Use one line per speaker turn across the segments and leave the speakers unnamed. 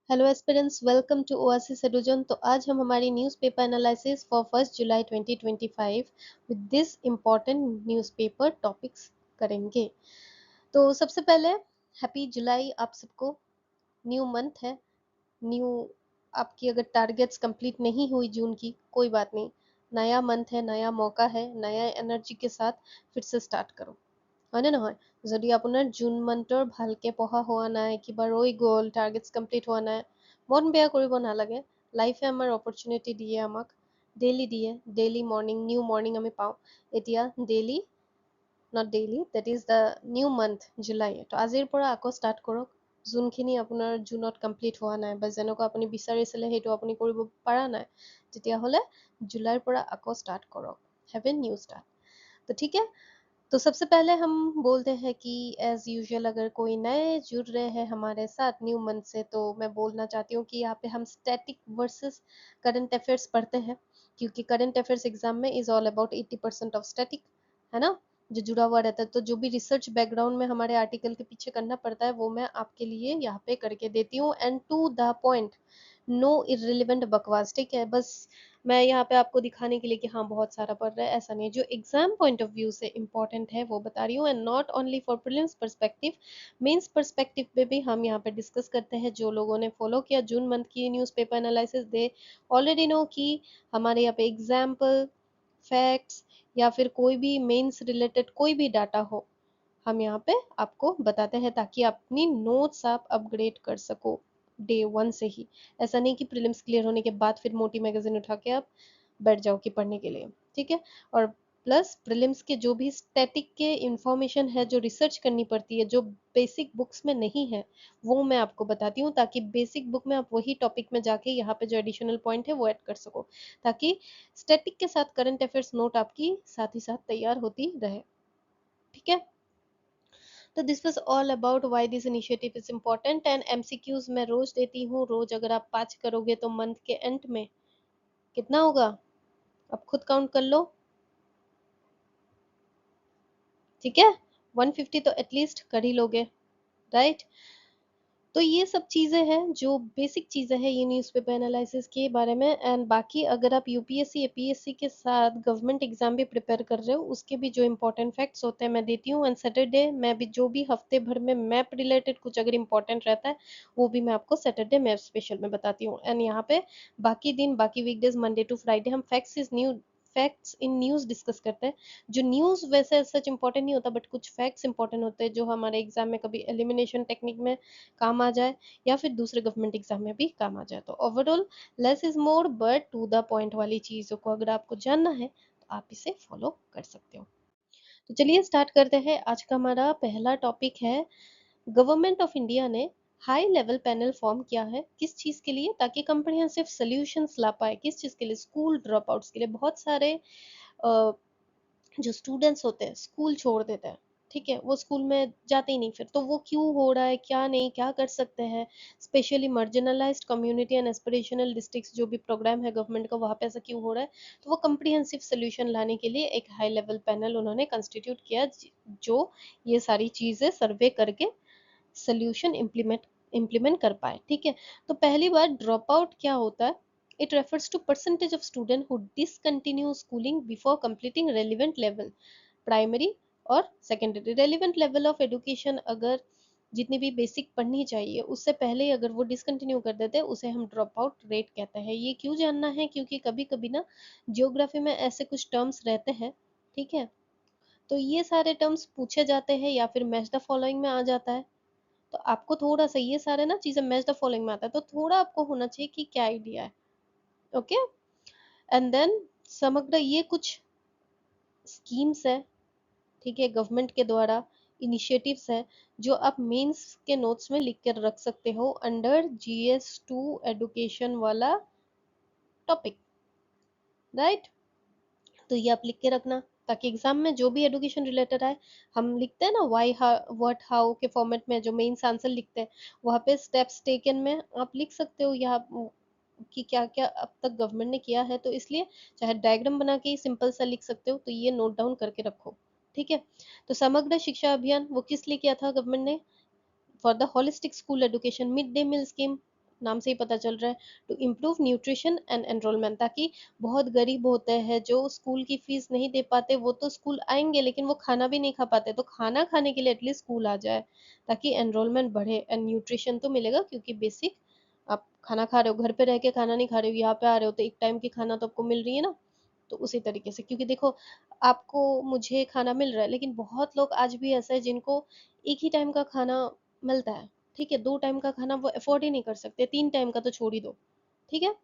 Hello aspirants, welcome to Oasis Edujan. तो आज हम हमारी newspaper analysis for 1 July 2025 with this important newspaper topics करेंगे। तो सबसे पहले हैप्पी जुलाई आप सबको। न्यू मंथ है, न्यू आपकी अगर टारगेट्स कंप्लीट नहीं हुई जून की, कोई बात नहीं। नया मंथ है, नया मौका है, नया एनर्जी के साथ फिर से स्टार्ट करो। হয়নে নহয়? যদি আপোনাৰ জুন মান্থৰ ভালকে পঢ়া হোৱা নাই, কিবা ৰৈ গ'ল, টাৰ্গেটছ কমপ্লিট হোৱা নাই, মন বেয়া কৰিব নালাগে। লাইফে আমাৰ অপৰচুনিটি দিয়ে, আমাক ডেইলি দিয়ে। ডেইলি মৰ্ণিং, নিউ মৰ্ণিং আমি পাওঁ। এতিয়া daily not daily, date is the new month July. তো আজিৰ পৰা আকৌ ষ্টাৰ্ট কৰক। যোনখিনি আপোনাৰ জুনত কমপ্লিট হোৱা নাই বা যেনেকুৱা আপুনি বিচাৰিছিলে সেইটো আপুনি কৰিব পৰা নাই, তেতিয়াহ'লে জুলাইৰ পৰা আকৌ ষ্টাৰ্ট কৰক। Have a new start. তো ठीक है। तो सबसे पहले हम बोलते हैं कि एज यूजुअल अगर कोई नए जुड़ रहे हैं हमारे साथ न्यू मंथ से, तो मैं बोलना चाहती हूँ कि यहाँ पे हम स्टैटिक वर्सेस करंट अफेयर्स पढ़ते हैं, क्योंकि करंट अफेयर्स एग्जाम में is all about 80% of static, है ना, जो जुड़ा हुआ रहता है। तो जो भी रिसर्च बैकग्राउंड में हमारे आर्टिकल के पीछे करना पड़ता है वो मैं आपके लिए यहाँ पे करके देती हूँ, and to the point, no irrelevant बकवास। ठीक है, बस मैं यहाँ पे आपको दिखाने के लिए कि हाँ बहुत सारा पढ़ रहा है, ऐसा नहीं। जो एग्जाम पॉइंट ऑफ व्यू से इम्पोर्टेंट है वो बता रही हूँ, and not only for prelims perspective, mains perspective पे भी हम यहाँ पे डिस्कस करते हैं। जो लोगों ने फॉलो किया जून मंथ की newspaper analysis, they already know कि हमारे यहाँ पे एग्जाम्पल, फैक्ट्स या फिर कोई भी मेंस रिलेटेड कोई भी डाटा हो, हम यहाँ पे आपको बताते हैं ताकि अपनी नोट्स आप अपग्रेड कर सको डे वन से ही। ऐसा नहीं कि प्रीलिम्स क्लियर होने के बाद फिर मोटी मैगजीन उठा के आप बैठ जाओ कि पढ़ने के लिए। ठीक है। और प्लस प्रीलिम्स के जो भी स्टैटिक के इंफॉर्मेशन है, जो रिसर्च करनी पड़ती है, जो बेसिक बुक्स में नहीं है, वो मैं आपको बताती हूँ, ताकि बेसिक बुक में आप वही टॉपिक में जाके यहाँ पे जो एडिशनल पॉइंट है वो ऐड कर सको, ताकि स्टैटिक के साथ करंट अफेयर्स नोट आपकी साथ ही साथ तैयार होती रहे। ठीक है। तो this was all about why this initiative is important, and MCQs मैं रोज देती हूँ। रोज अगर आप 5 करोगे तो मंथ के एंड में कितना होगा, आप खुद काउंट कर लो। ठीक है, 150 तो एटलीस्ट कर ही लोगे, राइट। तो ये सब चीज़ें हैं, जो बेसिक चीज़ें हैं ये न्यूज़पेपर एनालिसिस के बारे में। एंड बाकी अगर आप यूपीएससी एपीएससी के साथ गवर्नमेंट एग्जाम भी प्रिपेयर कर रहे हो, उसके भी जो इंपॉर्टेंट फैक्ट्स होते हैं मैं देती हूँ। एंड सैटरडे मैं भी जो भी हफ्ते भर में मैप रिलेटेड कुछ अगर इंपॉर्टेंट रहता है, वो भी मैं आपको सैटरडे मैप स्पेशल में बताती हूँ। एंड यहाँ पे बाकी दिन, बाकी वीकडेज, मंडे टू फ्राइडे हम फैक्ट्स इन न्यूज़ डिस्कस करते हैं। जो न्यूज़ वैसे सच इंपॉर्टेंट नहीं होता, बट कुछ फैक्ट्स इंपॉर्टेंट होते हैं जो हमारे एग्जाम में कभी एलिमिनेशन टेक्निक में काम आ जाए, या फिर दूसरे गवर्नमेंट एग्जाम में भी काम आ जाए। तो overall less is more, but to the point वाली चीज़ों को अगर आपको जानना है तो आप इसे फॉलो कर सकते हो। तो चलिए स्टार्ट करते हैं। आज का हमारा पहला टॉपिक है, गवर्नमेंट ऑफ इंडिया ने हाई लेवल पैनल फॉर्म किया है। किस चीज़ के लिए? ताकि कंप्रिहेंसिव सॉल्यूशंस ला पाए। किस चीज़ के लिए? स्कूल ड्रॉप आउट्स के लिए। बहुत सारे जो स्टूडेंट्स होते हैं स्कूल छोड़ देते हैं, ठीक है, वो स्कूल में जाते ही नहीं। फिर तो वो क्यों हो रहा है, क्या नहीं, क्या कर सकते हैं, specially marginalised community and aspirational districts जो भी प्रोग्राम है गवर्नमेंट का, वहाँ पे ऐसा क्यों हो रहा है। तो वो कम्प्रिहेंसिव सोल्यूशन लाने के लिए एक हाई लेवल पैनल उन्होंने कंस्टिट्यूट किया, जो ये सारी चीज़ें सर्वे करके सोल्यूशन इम्प्लीमेंट कर पाए। ठीक है। तो पहली बार ड्रॉप आउट क्या होता है? It refers to percentage of student who discontinue schooling before completing relevant level, primary और secondary. Relevant level of education, अगर जितनी भी बेसिक पढ़नी चाहिए उससे पहले ही अगर वो डिसकंटिन्यू कर देते हैं, उसे हम ड्रॉप आउट रेट कहते हैं। ये क्यों जानना है? क्योंकि कभी कभी ना जियोग्राफी में ऐसे कुछ टर्म्स रहते हैं, ठीक है, तो ये सारे टर्म्स पूछे जाते हैं या फिर मैच द फॉलोइंग में आ जाता है। तो आपको थोड़ा सा ये सारे ना चीजें मैच द फॉलोइंग में आता है, तो थोड़ा आपको होना चाहिए कि क्या आइडिया है। ओके। एंड देन समग्र ये कुछ स्कीम्स है, ठीक है, गवर्नमेंट के द्वारा इनिशिएटिव्स है, जो आप मेंस के नोट्स में लिख कर रख सकते हो अंडर GS2 एडुकेशन वाला टॉपिक, राइट। तो ये आप लिख के रखना, ताकि एग्जाम में जो भी एजुकेशन रिलेटेड आए, हम लिखते हैं ना वाई, व्हाट, हाउ के फॉर्मेट में जो मेंस आंसर लिखते हैं, वहाँ पे स्टेप्स टेकन में आप लिख सकते हो यहाँ कि क्या क्या अब तक गवर्नमेंट ने किया है। तो इसलिए चाहे डायग्राम बना के ही सिंपल सा लिख सकते हो, तो ये नोट डाउन करके रखो। ठीक है। तो समग्र शिक्षा अभियान वो किस लिए किया था गवर्नमेंट ने? For the holistic school education, mid day meal scheme नाम से ही पता चल रहा है, to improve nutrition and enrolment, ताकि बहुत गरीब होते हैं जो स्कूल की फीस नहीं दे पाते, वो तो स्कूल आएंगे लेकिन वो खाना भी नहीं खा पाते, तो खाना खाने के लिए एटलीस्ट स्कूल आ जाए ताकि एनरोलमेंट बढ़े एंड न्यूट्रिशन तो मिलेगा, क्योंकि बेसिक आप खाना खा रहे हो, घर पे रह के खाना नहीं खा रहे हो, यहाँ पे आ रहे हो तो एक टाइम की खाना तो आपको मिल रही है ना। तो उसी तरीके से, क्योंकि देखो आपको मुझे खाना मिल रहा है, लेकिन बहुत लोग आज भी ऐसा है जिनको एक ही टाइम का खाना मिलता है, ठीक है, 2 टाइम का खाना वो अफोर्ड ही नहीं कर सकते, 3 टाइम का तो छोड़ ही दो, ठीक है।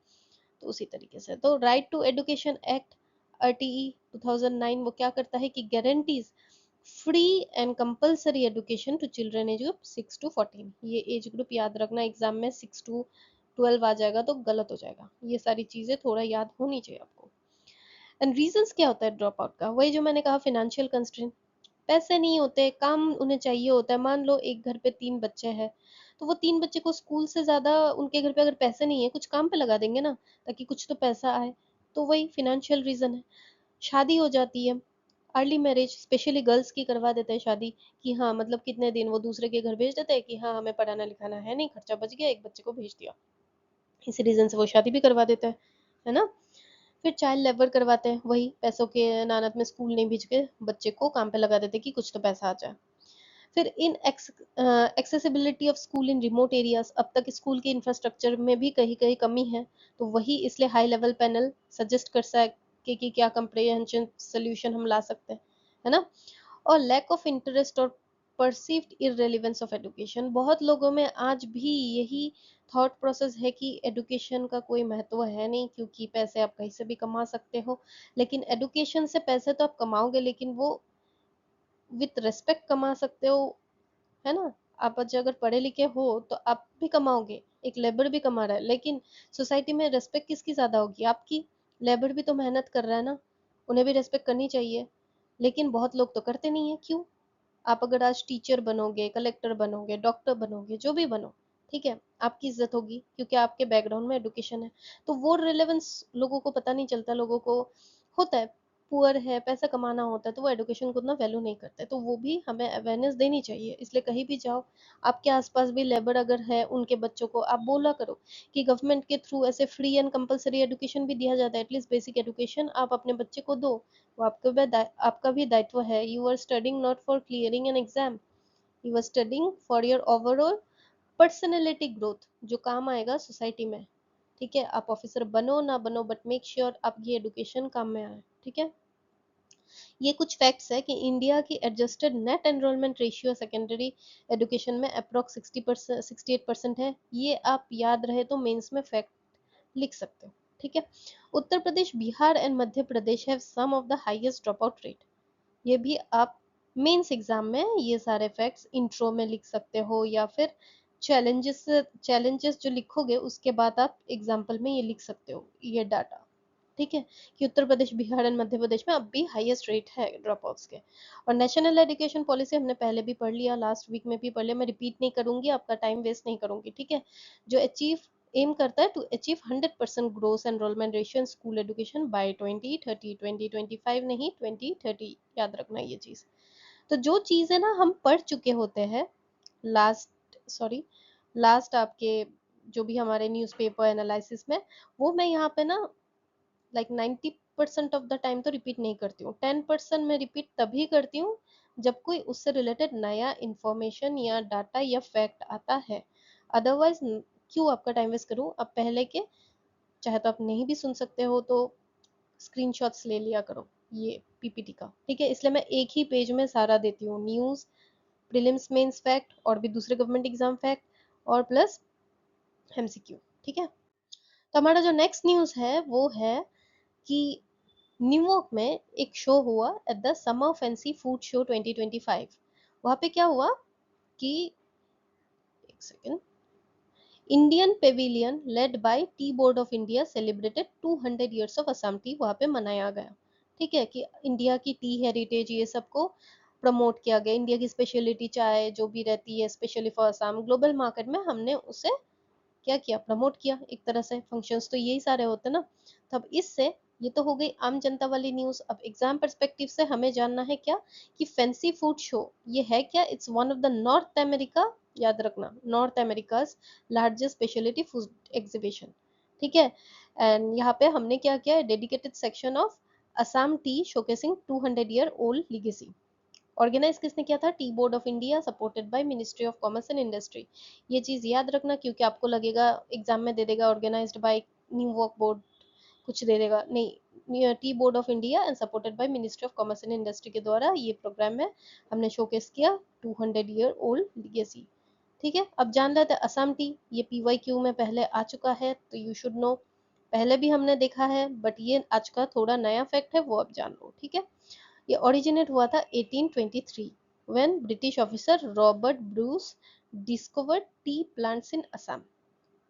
तो उसी तरीके से तो right to education act RTE 2009 वो क्या करता है कि guarantees free and compulsory education to children age group 6 to 14। ये एज ग्रुप याद रखना, एग्जाम में 6 to 12 आ जाएगा तो गलत हो जाएगा, ये सारी चीजें थोड़ा याद होनी चाहिए आपको। एंड रीजंस क्या होता है ड्रॉप आउट का, वही जो मैंने कहा, फाइनेंशियल कंस्ट्रेंट, पैसे नहीं होते, काम उन्हें चाहिए होता है। मान लो एक घर पे 3 बच्चे हैं, तो वो 3 बच्चे को स्कूल से ज्यादा उनके घर पे अगर पैसे नहीं है, कुछ काम पे लगा देंगे ना, ताकि कुछ तो पैसा आए। तो वही फाइनेंशियल रीजन है। शादी हो जाती है, अर्ली मैरिज, स्पेशली गर्ल्स की करवा देते हैं शादी, कि हाँ मतलब कितने दिन वो दूसरे के घर भेज देते हैं कि हाँ हमें पढ़ाना लिखाना है नहीं, खर्चा बच गया, एक बच्चे को भेज दिया, इसी रीजन से वो शादी भी करवा देता है ना। फिर चाइल्ड लेबर करवाते हैं, वही पैसों के नानत में स्कूल नहीं भेज के बच्चे को काम पे लगा देते कि कुछ तो पैसा आ जाए। फिर in accessibility of school in remote areas, अब तक स्कूल के इंफ्रास्ट्रक्चर में भी कहीं कहीं कमी है, तो वही इसलिए हाई लेवल पैनल सजेस्ट कर सके कि क्या कंप्रिहेंशन सोल्यूशन हम ला सकते हैं, है ना। और लैक ऑफ इंटरेस्ट और परसीव्ड इररिलेवेंस ऑफ एजुकेशन, बहुत लोगों में आज भी यही थॉट प्रोसेस है कि एजुकेशन का कोई महत्व है नहीं, क्योंकि पैसे आप कहीं से भी कमा सकते हो। लेकिन एजुकेशन से पैसे तो आप कमाओगे, लेकिन वो विथ रेस्पेक्ट कमा सकते हो, है ना। आप आज अगर पढ़े लिखे हो तो आप भी कमाओगे, एक लेबर भी कमा रहा है, लेकिन सोसाइटी में रेस्पेक्ट किसकी ज्यादा होगी, आपकी। लेबर भी तो मेहनत कर रहा है ना, उन्हें भी रेस्पेक्ट करनी चाहिए। लेकिन बहुत लोग तो करते नहीं है, क्यों। आप अगर आज टीचर बनोगे, कलेक्टर बनोगे, डॉक्टर बनोगे, जो भी बनो, ठीक है, आपकी इज्जत होगी क्योंकि आपके बैकग्राउंड में एडुकेशन है। तो वो रिलेवेंस लोगों को पता नहीं चलता, लोगों को होता है पुअर है, पैसा कमाना होता है, तो वो एडुकेशन को उतना वैल्यू नहीं करते, तो वो भी हमें अवेयरनेस देनी चाहिए। इसलिए कहीं भी जाओ, आपके आसपास भी लेबर अगर है, उनके बच्चों को आप बोला करो कि गवर्नमेंट के थ्रू ऐसे फ्री एंड कंपलसरी एजुकेशन भी दिया जाता है, एटलीस्ट बेसिक एजुकेशन आप अपने बच्चे को दो, वो आपका भी दायित्व है। You are studying not for clearing an exam, you are studying for your overall personality growth, जो काम आएगा सोसाइटी में। ठीक है, आप ऑफिसर बनो ना बनो, बट मेक श्योर आप ये एडुकेशन काम में आए, ठीक है। ये कुछ फैक्ट्स है कि इंडिया की adjusted net enrolment ratio secondary education में अप्रोक्स 60% 68% है। ये आप याद रहे तो मेंस में फैक्ट लिख सकते हो, ठीक है। Uttar Pradesh, Bihar and Madhya Pradesh have some of the highest drop out rate. ये भी आप मेंस एग्जाम में ये सारे फैक्ट्स इंट्रो में लिख सकते हो, या फिर चैलेंजेस जो लिखोगे उसके बाद आप एग्जाम्पल में ये लिख सकते हो, ये डाटा, ठीक है, कि उत्तर प्रदेश, बिहार एंड मध्य प्रदेश में अब भी हाईएस्ट रेट है ड्रॉप आउट्स के। और नेशनल एजुकेशन पॉलिसी हमने पहले भी पढ़ लिया, लास्ट वीक में भी पढ़ लिया, मैं रिपीट नहीं करूंगी, आपका टाइम वेस्ट नहीं करूंगी, ठीक है। जो अचीव एम करता है to achieve 100% gross enrolment ratio in school education by 2030, 2025 नहीं 2030, याद रखना ये चीज। तो जो चीजें ना हम पढ़ चुके होते हैं लास्ट आपके जो भी हमारे न्यूज़पेपर एनालिसिस में, वो मैं यहाँ पे ना लाइक 90% ऑफ द टाइम तो रिपीट नहीं करती हूँ, 10% मैं रिपीट तभी करती हूँ जब कोई उससे रिलेटेड नया इंफॉर्मेशन या डाटा या फैक्ट आता है। अदरवाइज क्यों आपका टाइम वेस्ट करूँ, अब पहले के, चाहे तो आप नहीं भी सुन सकते हो तो स्क्रीनशॉट्स ले लिया करो ये पीपीटी का, ठीक है। इसलिए मैं एक ही पेज में सारा देती हूँ, न्यूज़, प्रीलिम्स मेंस फैक्ट और भी दूसरे गवर्नमेंट एग्जाम फैक्ट और प्लस एमसीक्यू, ठीक है। तो हमारा जो नेक्स्ट न्यूज़ है वो है कि न्यूयॉर्क में एक शो हुआ at the summer fancy food show 2025। वहां पे क्या हुआ कि, एक second, Indian Pavilion led by tea board of India celebrated 200 years of Assam T, वहां पे मनाया गया, ठीक है, कि इंडिया की टी हेरिटेज ये सबको प्रमोट किया गया, इंडिया की स्पेशलिटी चाय जो भी रहती है specially for Assam, global market में हमने उसे क्या किया, प्रमोट किया एक तरह से। फंक्शंस तो यही सारे होते ना। तब इससे ये तो हो गई आम जनता वाली न्यूज। अब एग्जाम पर्सपेक्टिव से हमें जानना है क्या कि फैंसी फूड शो ये है क्या? It's one of the North America, याद रखना, North America's largest speciality food exhibition. ठीक है, एंड यहाँ पे हमने क्या किया है, dedicated section of Assam tea showcasing 200 year old legacy. Organise किसने किया था? Tea board of India supported by Ministry of Commerce and Industry. ये चीज याद रखना क्योंकि आपको लगेगा एग्जाम में दे देगा organised by new work board, कुछ दे देगा नहीं, Tea board of India and supported by Ministry of Commerce and Industry के द्वारा ये प्रोग्राम में हमने शोकेस किया 200 ईयर ओल्ड लीगेसी। ठीक है, अब जान लेते हैं असम टी। ये पीवाईक्यू में पहले आ चुका है तो यू शुड नो, पहले भी हमने देखा है बट ये आज का थोड़ा नया फैक्ट है वो अब जान लो। ठीक है, ये ओरिजिनेट हुआ था 1823 when British officer Robert Bruce discovered tea plants in Assam.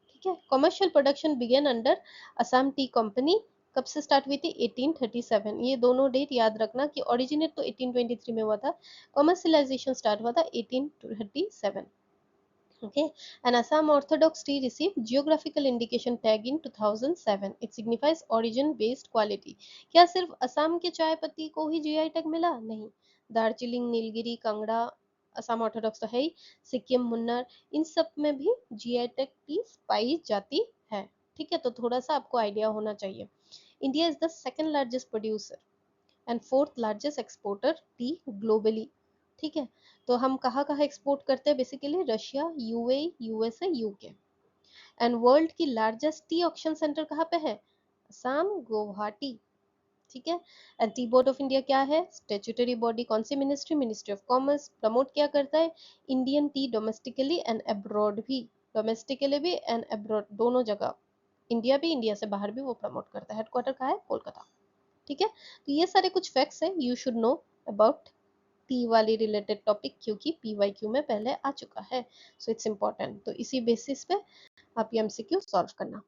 ठीक है, commercial production began under Assam Tea Company. कब से स्टार्ट हुई थी? 1837। ये दोनों डेट याद रखना कि ओरिजिनेट तो 1823 में हुआ था, कमर्शियलाइजेशन स्टार्ट हुआ था 1837। Okay, an Assam Orthodox tea received geographical indication tag in 2007. It signifies origin based quality. क्या सिर्फ असम के चाय पत्ती को ही जीआई टैग मिला? नहीं, दार्जिलिंग, नीलगिरी, कांगड़ा, असम ऑर्थोडॉक्स तो है ही, सिक्किम, मुन्नार, इन सब में भी जीआई टैग टी पाई जाती है। ठीक है, तो थोड़ा सा आपको आइडिया होना चाहिए। India is the second largest producer and fourth largest exporter tea globally. ठीक है, तो हम कहाँ कहाँ एक्सपोर्ट करते हैं? Basically Russia, UAE, USA, UK. And world की लार्जेस्ट टी ऑक्शन सेंटर कहाँ पे है? असम, गुवाहाटी। ठीक है, and tea board of India क्या है? Statutory body. कौन सी ministry? Ministry of commerce. Promote क्या करता है? Indian tea domestically and abroad भी, डोमेस्टिकली भी एंड अब्रॉड दोनों जगह, इंडिया भी, इंडिया से बाहर भी वो प्रमोट करता है। हेडक्वार्टर कहाँ है? कोलकाता। ठीक है, तो ये सारे कुछ फैक्ट्स हैं you should know about T वाली रिलेटेड टॉपिक क्योंकि पीवाईक्यू में पहले आ चुका है, सो इट्स इंपॉर्टेंट। तो इसी बेसिस पे आप ये एमसीक्यू सॉल्व करना।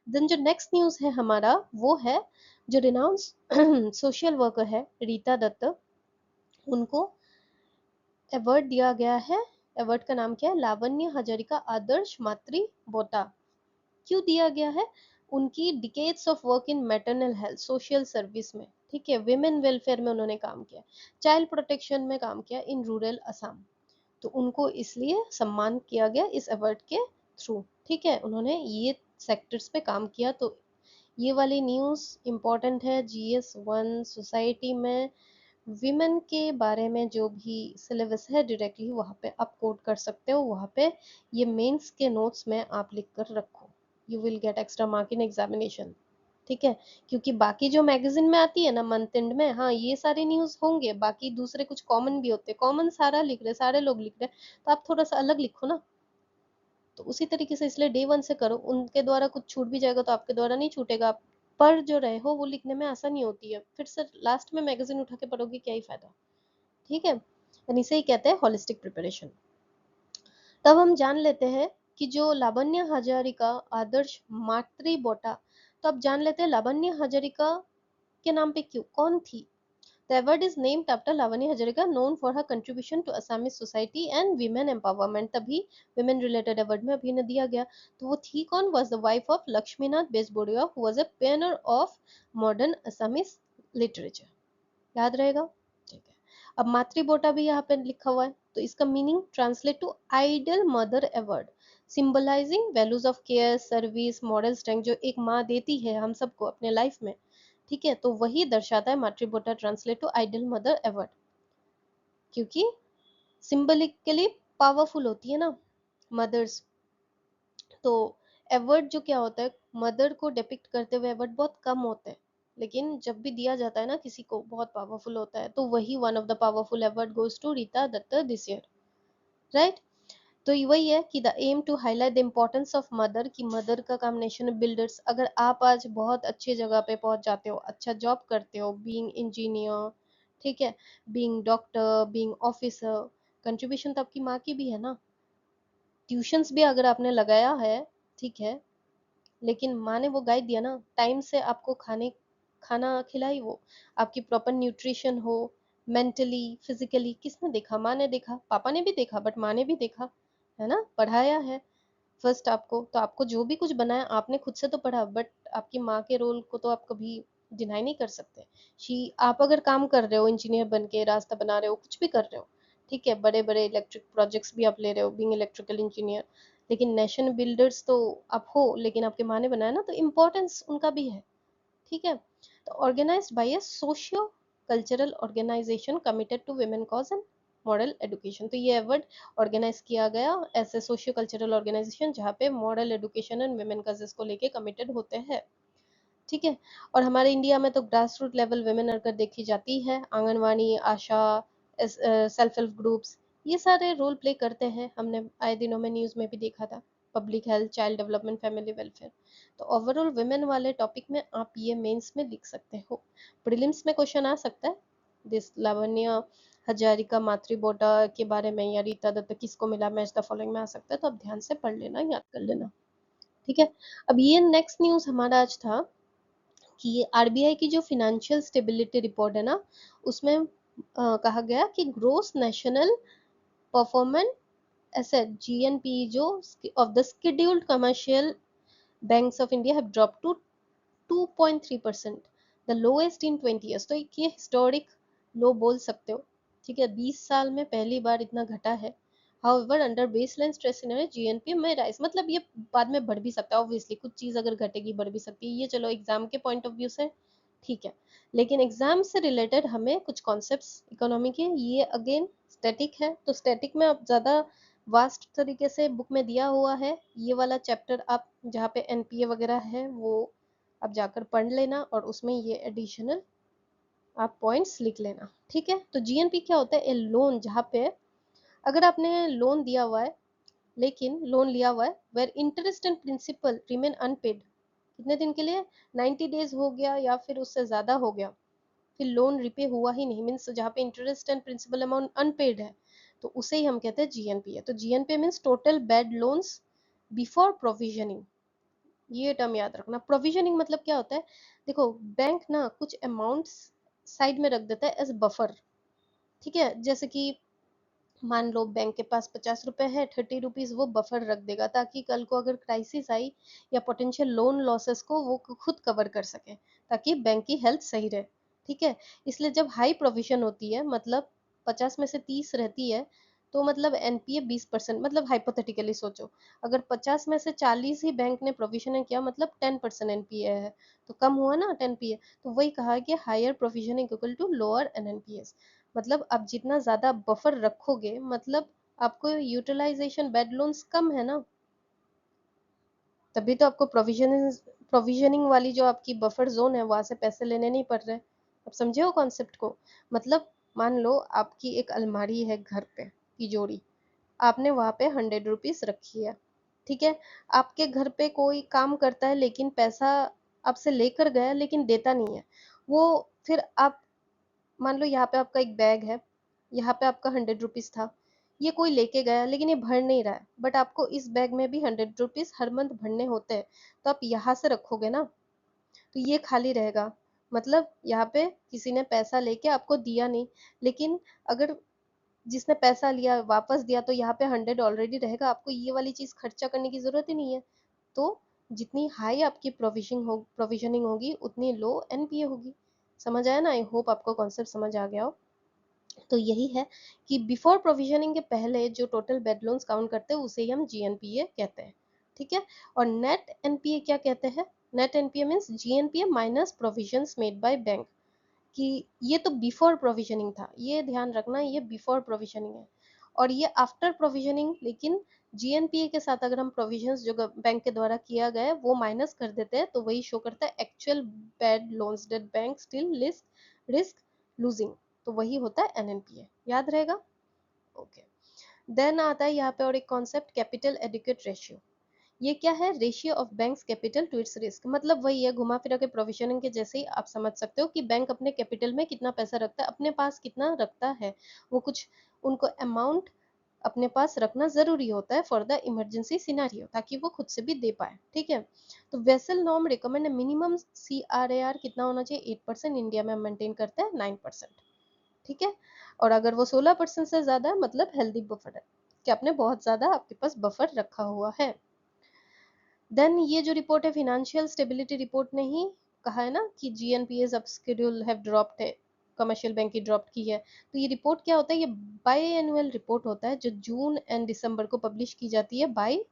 देन जो नेक्स्ट न्यूज है हमारा वो है जो रिनाउंस सोशल वर्कर है रीता दत्त, उनको अवार्ड दिया गया है। अवार्ड का नाम क्या है? लावण्य हजारिका आदर्श मातृ बोटा। क्यों दिया गया है? उनकी decades of work in maternal health social service में, ठीक है, विमेन वेलफेयर में उन्होंने काम किया, चाइल्ड प्रोटेक्शन में काम किया इन रूरल असम, तो उनको इसलिए सम्मान किया गया इस अवार्ड के थ्रू। ठीक है, उन्होंने ये सेक्टर्स पे काम किया। तो ये वाली न्यूज़ इम्पोर्टेंट है GS1 सोसाइटी में। विमेन के बारे में जो भी सिलेबस है डायरेक्टली वहाँ पे आप कोट कर सकते हो, वहाँ पे ये मेंस के नोट्स में आप लिख कर रखो, you will get extra mark in examination. ठीक है, क्योंकि बाकी जो मैगजीन में आती है ना मंथ एंड में, हाँ ये सारे न्यूज होंगे, बाकी दूसरे कुछ कॉमन भी होते हैं, कॉमन सारा लिख रहे, सारे लोग लिख रहे, तो आप थोड़ा सा अलग लिखो ना। तो उसी तरीके से इसलिए डे 1 से करो, उनके द्वारा कुछ छूट भी जाएगा तो आपके द्वारा नहीं छूटेगा, आप पढ़ जो रहे हो वो लिखने में आसानी होती है, फिर से लास्ट में मैगजीन उठा के पढ़ोगे क्या ही फायदा। ठीक है, यानी इसे ही कहते हैं होलिस्टिक प्रिपरेशन। तब हम जान लेते हैं कि जो लावण्य हजारिका आदर्श मातृ बोटा, तो अब जान लेते हैं लावण्य हजारिका के नाम पे क्यों, कौन थी? The award is named after Lavanya Hazarika, known for her contribution to Assamese society and women empowerment. तभी women related award में अभी ने दिया गया। तो वो थी कौन? Was the wife of Lakshminath Besbodia, who was a pioneer of modern Assamese literature. याद रहेगा? ठीक है, अब मातृबोटा भी यहाँ पे लिखा हुआ है, तो इसका meaning translate to idol mother award, symbolising values of care, service, moral strength जो एक माँ देती है हम सबको अपने लाइफ में। ठीक है, तो वही दर्शाता है मातृबोटा translate to idol mother award, क्योंकि सिंबलिकली पावरफुल होती है ना मदर्स। तो अवार्ड जो क्या होता है, मदर को डिपिक्ट करते हुए अवार्ड बहुत कम होते हैं, लेकिन जब भी दिया जाता है ना किसी को बहुत पावरफुल होता है, तो वही one of the powerful award goes to Rita Dutta this year, right. तो वही है कि the aim to highlight the importance of mother, की मदर का काम नेशन बिल्डर्स। अगर आप आज बहुत अच्छे जगह पे पहुंच जाते हो, अच्छा जॉब करते हो, बीइंग इंजीनियर, ठीक है, being doctor, being officer, contribution तो आपकी माँ की भी है ना। ट्यूशंस भी अगर आपने लगाया है, ठीक है, लेकिन माँ ने वो गाइड दिया ना, टाइम से आपको खाना खिलाई, वो आपकी प्रॉपर न्यूट्रिशन हो, मेंटली फिजिकली, किसने देखा? माँ ने देखा, पापा ने भी देखा बट माँ ने भी देखा, है ना, पढ़ाया है फर्स्ट आपको, तो आपको जो भी कुछ बनाया आपने खुद से तो पढ़ा, बट आपकी माँ के रोल को तो आप कभी डिनाई नहीं कर सकते। आप अगर काम कर रहे हो इंजीनियर बन के, रास्ता बना रहे हो, कुछ भी कर रहे हो, ठीक है, बड़े बड़े इलेक्ट्रिक प्रोजेक्ट्स भी आप ले रहे हो बीइंग इलेक्ट्रिकल इंजीनियर, लेकिन नेशन बिल्डर्स तो आप हो, लेकिन आपके माँ ने बनाया ना, तो इम्पोर्टेंस उनका भी है। ठीक है। तो organised by a socio cultural organisation committed to women cause and model education. तो ये अवार्ड ऑर्गेनाइज किया गया ऐसे सोशियो कल्चरल ऑर्गेनाइजेशन जहाँ पे model education and women causes को लेके कमिटेड होते हैं। ठीक है। और हमारे इंडिया में तो ग्रास रूट लेवल वुमेन अगर देखी जाती है, आंगनवाड़ी, आशा, सेल्फ हेल्प ग्रुप्स, ये सारे रोल प्ले करते हैं। हमने आए दिनों में न्यूज़ में भी देखा था, public health, child development, family welfare. तो ओवरऑल वुमेन वाले टॉपिक में आप ये मेंस में लिख सकते हो। प्रीलिम्स में क्वेश्चन आ सकता है, दिस लावण्य हजारिका मातृबोटा के बारे में, या रीता दत्त किसको मिला, मैच द फॉलोइंग में आ सकता है। तो आप ध्यान से पढ़ लेना, याद कर लेना। ठीक है। अब ये नेक्स्ट न्यूज़ हमारा आज था कि ये आरबीआई की जो फिनेंशियल स्टेबिलिटी रिपोर्ट है ना, उसमें कहा गया कि gross national performance asset GNP जो of the scheduled commercial banks of India have drop to 2.3%, the lowest in 20 years. तो ये हिस्टोरिक लो बोल सकते हो। ठीक है, 20 साल में पहली बार इतना घटा है। However under baseline stress scenario GNP में राइज, मतलब ये बाद में बढ़ भी सकता है, ऑब्वियसली कुछ चीज अगर घटेगी बढ़ भी सकती है, ये चलो एग्जाम के पॉइंट ऑफ व्यू से ठीक है। लेकिन एग्जाम से रिलेटेड हमें कुछ कॉन्सेप्ट्स इकोनॉमी के, ये अगेन स्टैटिक है, तो स्टैटिक में आप ज्यादा वास्ट तरीके से बुक में दिया हुआ है। ये वाला चैप्टर आप जहाँ पे एनपीए वगैरह है वो आप जाकर पढ़ लेना, और उसमें ये एडिशनल आप पॉइंट्स लिख लेना। ठीक है। तो जीएनपी क्या होता है? ए लोन, जहाँ पे अगर आपने लोन दिया हुआ है, लेकिन लोन लिया हुआ है where interest and principal remain unpaid, कितने दिन के लिए, 90 डेज हो गया या फिर उससे ज्यादा हो गया, फिर लोन रिपे हुआ ही नहीं, मीन्स जहाँ पे interest and principal amount unpaid है, तो उसे ही हम कहते हैं जीएनपी है। तो GNP means total bad loans before provisioning. ये टर्म याद रखना। प्रोविजनिंग मतलब क्या होता है? देखो, बैंक ना कुछ अमाउंट्स साइड में रख देता है एज बफर। ठीक है, जैसे कि मान लो बैंक के पास 50 रुपए है, 30 रुपीज वो बफर रख देगा, ताकि कल को अगर क्राइसिस आई या पोटेंशियल लोन लॉसेस को वो खुद कवर कर सके, ताकि बैंक की हेल्थ सही रहे। ठीक है। इसलिए जब हाई प्रोविजन होती है, मतलब 50 में से 30 रहती है, तो मतलब एनपीए 20%, मतलब हाइपोथेटिकली सोचो, अगर 50 में से 40 ही बैंक ने प्रोविजन किया, मतलब 10% एनपीए है, तो कम हुआ ना 10 पीए। तो वही कहा कि higher provision equal to lower NNPS. मतलब आप जितना ज्यादा बफर रखोगे, मतलब आपको यूटिलाइजेशन बैड लोन्स कम है ना, तभी तो आपको प्रोविजनिंग वाली जो आपकी बफर जोन है वहां से पैसे लेने नहीं पड़ रहे। आप समझे हो कॉन्सेप्ट को? मतलब मान लो आपकी एक अलमारी है घर पे, तिजोरी, आपने वहां पे 100 रुपीज रखी है। ठीक है। आपके घर पे कोई काम करता है, लेकिन पैसा आपसे लेकर गया लेकिन देता नहीं है, वो फिर आप, मान लो यहाँ पे आपका एक बैग है, यहाँ पे आपका 100 रुपीज था, ये कोई लेके गया लेकिन ये भर नहीं रहा है, बट आपको इस बैग में भी 100 रुपीज हर मंथ भरने होते हैं, तो आप यहाँ से रखोगे ना, तो ये खाली रहेगा। मतलब यहाँ पे किसी ने पैसा लेके आपको दिया नहीं, लेकिन अगर जिसने पैसा लिया वापस दिया, तो यहाँ पे 100 ऑलरेडी रहेगा, आपको ये वाली चीज खर्चा करने की जरूरत ही नहीं है। तो जितनी हाई आपकी प्रोविजनिंग होगी, उतनी लो एनपीए होगी। समझ आया ना? आई होप आपको कॉन्सेप्ट समझ आ गया हो। तो यही है कि बिफोर प्रोविजनिंग के पहले जो टोटल बेड लोन्स काउंट करते हैं उसे ही हम जीएनपीए कहते हैं। ठीक है। और नेट एनपीए क्या कहते हैं? Net NPA means GNPA minus provisions made by bank. कि ये तो बिफोर प्रोविजनिंग था, ये ध्यान रखना, ये बिफोर प्रोविजनिंग है, और ये आफ्टर प्रोविजनिंग। लेकिन जीएनपीए के साथ अगर हम प्रोविजंस जो बैंक के द्वारा किया गया है वो माइनस कर देते हैं, तो वही शो करता है actual bad loans that bank still risk losing, तो वही होता है एनएनपीए। याद रहेगा? ओके। देन आता है यहाँ पे और एक कॉन्सेप्ट, कैपिटल एडिक्वेट रेशियो। ये क्या है? Ratio of banks capital to its risk. मतलब वही है, घुमा फिरा के प्रोविजनिंग के जैसे ही आप समझ सकते हो कि बैंक अपने कैपिटल में कितना पैसा रखता है, अपने पास कितना रखता है। वो कुछ उनको अमाउंट अपने पास रखना जरूरी होता है फॉर द इमरजेंसी सिनेरियो, ताकि वो खुद से भी दे पाए। ठीक है। तो vessel norm recommend minimum CRAR कितना होना चाहिए? 8%। इंडिया में मेंटेन करते हैं 9%। ठीक है। और अगर वो 16% से ज्यादा है, मतलब हेल्दी बफर है, कि आपने बहुत ज्यादा आपके पास बफर रखा हुआ है। देन ये जो रिपोर्ट है, फिनेंशियल स्टेबिलिटी रिपोर्ट ने ही कहा है ना कि GNPA अब शेड्यूल हैव ड्रॉप्ड है, कमर्शियल बैंक की ड्रॉप की है। तो ये रिपोर्ट क्या होता है, ये बाई एनुअल रिपोर्ट होता है जो जून एंड दिसंबर को पब्लिश की जाती है by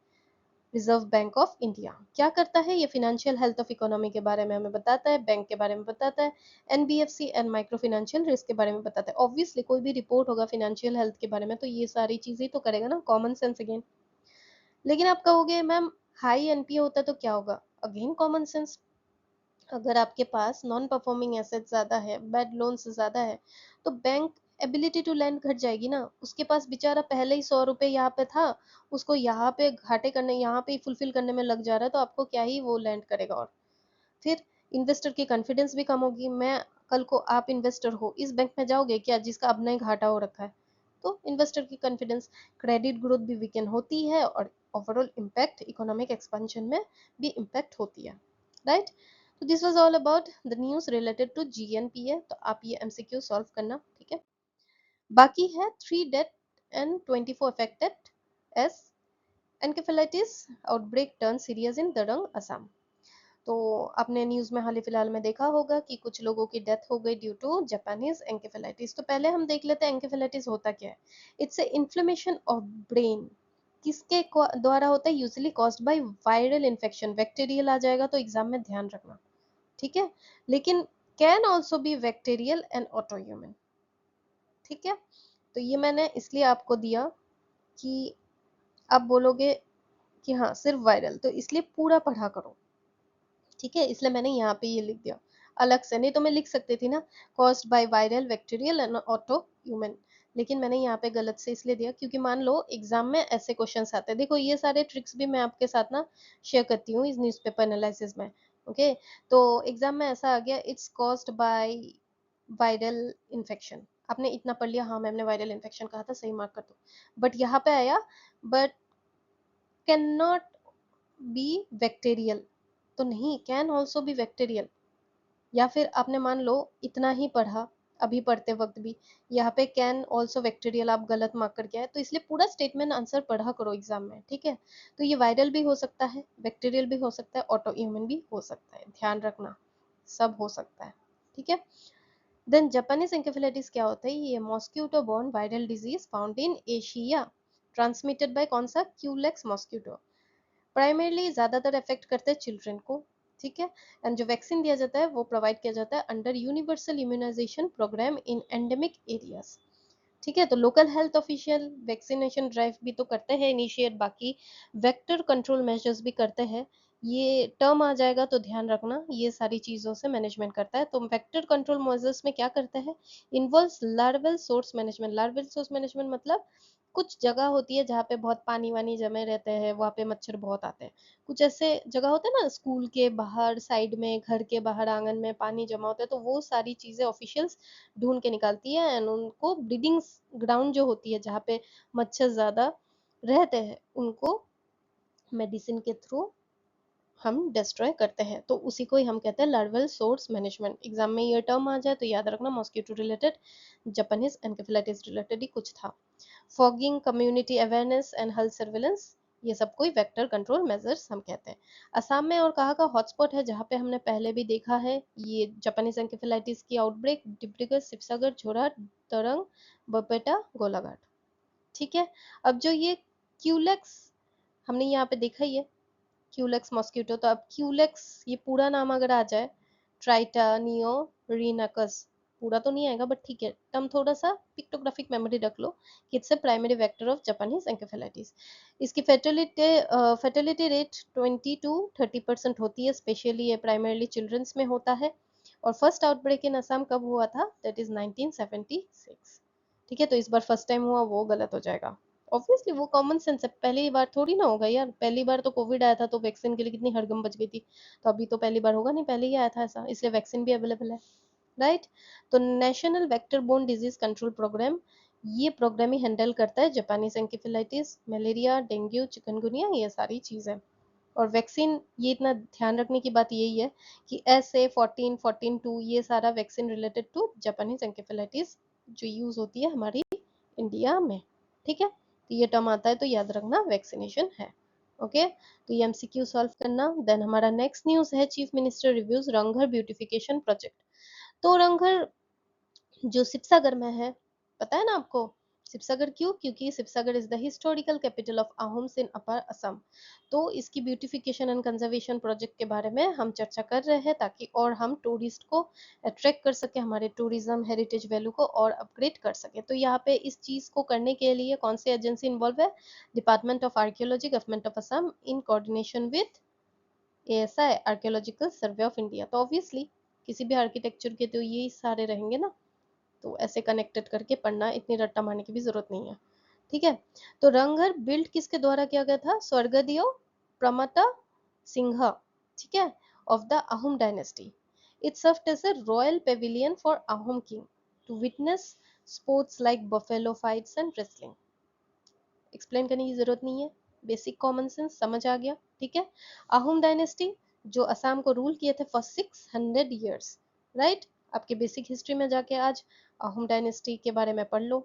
reserve bank of India. क्या करता है ये, फिनेंशियल हेल्थ ऑफ इकोनॉमी के बारे में हमें बताता है, बैंक के बारे में बताता है, NBFC and micro financial risk के बारे में बताता है। ऑब्वियसली कोई भी रिपोर्ट होगा फिनेंशियल हेल्थ के बारे में तो ये सारी चीजें तो करेगा ना, कॉमन सेंस अगेन। लेकिन आप कहोगे मैम हाई एनपीए होता है तो क्या होगा, अगेन कॉमन सेंस। अगर आपके पास नॉन परफॉर्मिंग एसेट ज्यादा है, बैड लोन्स ज्यादा है, तो बैंक एबिलिटी टू लैंड घट जाएगी ना। उसके पास बेचारा पहले ही 100 रुपए यहाँ पे था, उसको यहाँ पे घाटे करने, यहाँ पे फुलफिल करने में लग जा रहा है, तो आपको क्या ही वो लैंड करेगा। और फिर इन्वेस्टर की कॉन्फिडेंस भी कम होगी। मैं कल को आप इन्वेस्टर हो, इस बैंक में जाओगे क्या जिसका अब नहीं घाटा हो रखा है, तो इन्वेस्टर की कॉन्फिडेंस, क्रेडिट ग्रोथ भी वीकेन होती है और ओवरऑल इम्पैक्ट इकोनॉमिक एक्सपेंशन में भी इम्पैक्ट होती है, राइट। तो this was all about the news related to GNPA. तो आप ये एमसीक्यू सॉल्व करना, ठीक है। बाकी है 3 death and 24 affected as encephalitis outbreak turn serious in Darrang Assam. तो आपने न्यूज में हाल ही फिलहाल में देखा होगा कि कुछ लोगों की डेथ हो गई ड्यू टू जापानीज एंकेफेलाइटिस। तो पहले हम देख लेते हैं एंकेफेलाइटिस होता क्या है। It's a inflammation of brain. किसके द्वारा होता है, usually caused by viral infection. Bacterial आ जाएगा तो एग्जाम में ध्यान रखना, ठीक है। लेकिन can also be bacterial and autoimmune, ठीक है। तो ये मैंने इसलिए आपको दिया कि आप बोलोगे कि हाँ सिर्फ वायरल, तो इसलिए पूरा पढ़ा करो, ठीक है। इसलिए मैंने यहाँ पे ये लिख दिया अलग से, नहीं तो मैं लिख सकती थी ना caused by viral bacterial and auto human. लेकिन मैंने यहाँ पे गलत से इसलिए दिया क्योंकि मान लो एग्जाम में ऐसे क्वेश्चंस आते हैं। देखो ये सारे ट्रिक्स भी मैं आपके साथ ना शेयर करती हूँ इस न्यूज़पेपर एनालिसिस में, ओके। तो एग्जाम में ऐसा आ गया, it's caused by viral infection. आपने इतना पढ़ लिया, हाँ मैम ने वायरल इन्फेक्शन कहा था, सही मार्क कर दो। बट यहाँ पे आया but can not be bacterial, तो नहीं, कैन ऑल्सो बी बैक्टीरियल। या फिर आपने मान लो इतना ही पढ़ा अभी पढ़ते वक्त भी, यहाँ पे कैन ऑल्सो बैक्टीरियल आप गलत मार्क करके आए, तो इसलिए पूरा स्टेटमेंट आंसर पढ़ा करो एग्जाम में, ठीक है। तो ये वायरल भी हो सकता है, बैक्टीरियल भी हो सकता है, ऑटो इम्यून भी हो सकता है, ध्यान रखना सब हो सकता है, ठीक है। देन जापानीज एंकेफेलाइटिस क्या होता है, ये mosquito born viral disease found in Asia, transmitted by कौन सा, क्यूलेक्स मॉस्क्यूटो। प्राइमरली ज्यादातर अफेक्ट करते हैं चिल्ड्रन को, ठीक है। एंड जो वैक्सीन दिया जाता है वो प्रोवाइड किया जाता है अंडर यूनिवर्सल इम्यूनाइजेशन प्रोग्राम इन एंडेमिक एरियाज, ठीक है। तो local health official vaccination drive भी तो करते हैं इनिशिएट, बाकी वेक्टर कंट्रोल मेजर्स भी करते हैं। ये टर्म आ जाएगा तो ध्यान रखना, ये सारी चीजों से मैनेजमेंट करता है। तो वेक्टर कंट्रोल मेजर्स में क्या करते हैं, involves larval source management. Larval source management मतलब कुछ जगह होती है जहाँ पे बहुत पानी वानी जमे रहते हैं, वहाँ पे मच्छर बहुत आते हैं। कुछ ऐसे जगह होते हैं ना, स्कूल के बाहर साइड में, घर के बाहर आंगन में पानी जमा होता है, तो वो सारी चीजें ऑफिशियल्स ढूंढ के निकालती है एंड उनको ब्रीडिंग ग्राउंड जो होती है जहाँ पे मच्छर ज्यादा रहते हैं उनको मेडिसिन के थ्रू हम डिस्ट्रॉय करते हैं। तो उसी को ही हम कहते हैं लार्वल सोर्स मैनेजमेंट। एग्जाम में ये टर्म आ जाए तो याद रखना mosquito related, Japanese encephalitis related ही कुछ था। Fogging, community awareness and health surveillance, ये सब कोई वेक्टर कंट्रोल मेजर्स हम कहते हैं। असम में और कहाँ का हॉटस्पॉट है जहाँ पे हमने पहले भी देखा है ये जापानीज एनकेफेलाइटिस की आउटब्रेक, डिब्रूगढ़, शिवसागर, जोरहाट, तरंग, बरपेटा, गोलाघाट, ठीक है। अब जो ये क्यूलेक्स हमने यहाँ पे देखा ही है, क्यूलेक्स मॉस्किटो, तो अब क्यूलेक्स ये पूरा नाम अगर आ जाए, ट्राइटानियो रीनकस, पूरा तो नहीं आएगा बट ठीक है, टर्म थोड़ा सा पिक्टोग्राफिक मेमोरी रख लो कि it's a primary vector of Japanese encephalitis. इसकी फर्टिलिटी रेट 20 to 30% होती है, स्पेशली ये प्राइमरली चिल्ड्रंस में होता है। और फर्स्ट आउटब्रेक इन असम कब हुआ था, दैट इज 1976, ठीक है। तो इस बार फर्स्ट टाइम हुआ वो गलत हो जाएगा, ऑब्वियसली वो कॉमन सेंस है, पहली बार थोड़ी ना होगा यार। पहली बार तो कोविड आया था तो वैक्सीन के लिए कितनी हड़गम बच गई थी, तो अभी तो पहली बार होगा नहीं, पहले ही आया था ऐसा, इसलिए वैक्सीन भी अवेलेबल है, राइट। तो national vector borne disease control programme, ये प्रोग्राम ही हैंडल करता है Japanese encephalitis, malaria, dengue, chikungunya, ये सारी चीजें। और वैक्सीन, ये इतना ध्यान रखने की बात यही है कि SA 14 14 2 ये सारा वैक्सीन रिलेटेड टू जापानीज एंकेफेलाइटिस जो यूज होती है हमारी इंडिया में, ठीक है। तो ये टर्म आता है तो याद रखना वैक्सीनेशन है, ओके, तो ये एमसीक्यू सॉल्व करना। देन हमारा नेक्स्ट न्यूज है chief minister reviews Rang Ghar beautification project. तो रंगघर जो शिवसागर में है, पता है ना आपको? शिवसागर क्यों? क्योंकि Sivasagar is the historical capital of Ahoms in upper Assam. तो इसकी ब्यूटिफिकेशन एंड कंजर्वेशन प्रोजेक्ट के बारे में हम चर्चा कर रहे हैं, ताकि और हम टूरिस्ट को अट्रैक्ट कर सके, हमारे टूरिज्म हेरिटेज वैल्यू को और अपग्रेड कर सके। तो यहाँ पे इस चीज को करने के लिए कौन सी एजेंसी इन्वॉल्व है? Department of archaeology, government of Assam, in coordination with ASI, archaeological survey of India. तो ऑब्वियसली किसी भी आर्किटेक्चर के तो यही सारे रहेंगे ना, तो ऐसे कनेक्टेड करके पढ़ना, इतनी रट्टा मारने की भी जरूरत नहीं है। ठीक है, तो रंगघर बिल्ड किसके द्वारा किया गया था? स्वर्गदेव प्रमता सिंह, ठीक है, of the Ahom dynasty. It served as a royal pavilion for Ahom king to witness sports like buffalo fights and wrestling. Explain करने की जरूरत नहीं है, बेसिक कॉमन सेंस समझ आ गया। ठीक है, अहोम डायनेस्टी जो असम को रूल किए थे फॉर 600 ईयर्स, राइट? आपके बेसिक हिस्ट्री में जाके आज अहोम डायनेस्टी के बारे में पढ़ लो।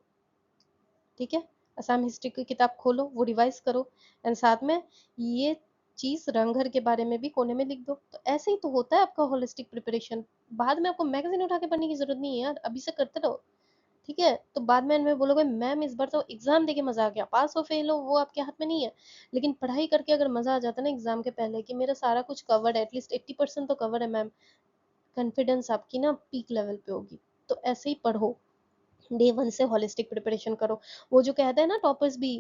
ठीक है, असम हिस्ट्री की किताब खोलो, वो रिवाइज करो, एंड साथ में ये चीज रंगघर के बारे में भी कोने में लिख दो। तो ऐसे ही तो होता है आपका होलिस्टिक प्रिपरेशन। बाद में आपको मैगजीन उठा के पढ़ने की जरूरत नहीं है यार, अभी से करते रहो। ठीक है, तो बाद में इनमें बोलोगे मैम इस बार तो एग्जाम देके मजा आ गया, पास हो फेल हो वो आपके हाथ में नहीं है, लेकिन पढ़ाई करके अगर मजा आ जाता ना एग्जाम के पहले कि मेरा सारा कुछ कवर्ड है, एटलीस्ट 80% तो कवर है मैम, कॉन्फिडेंस आपकी ना पीक लेवल पे होगी। तो ऐसे ही पढ़ो, डे वन से होलिस्टिक प्रिपरेशन करो। वो जो कहते हैं ना टॉपर्स भी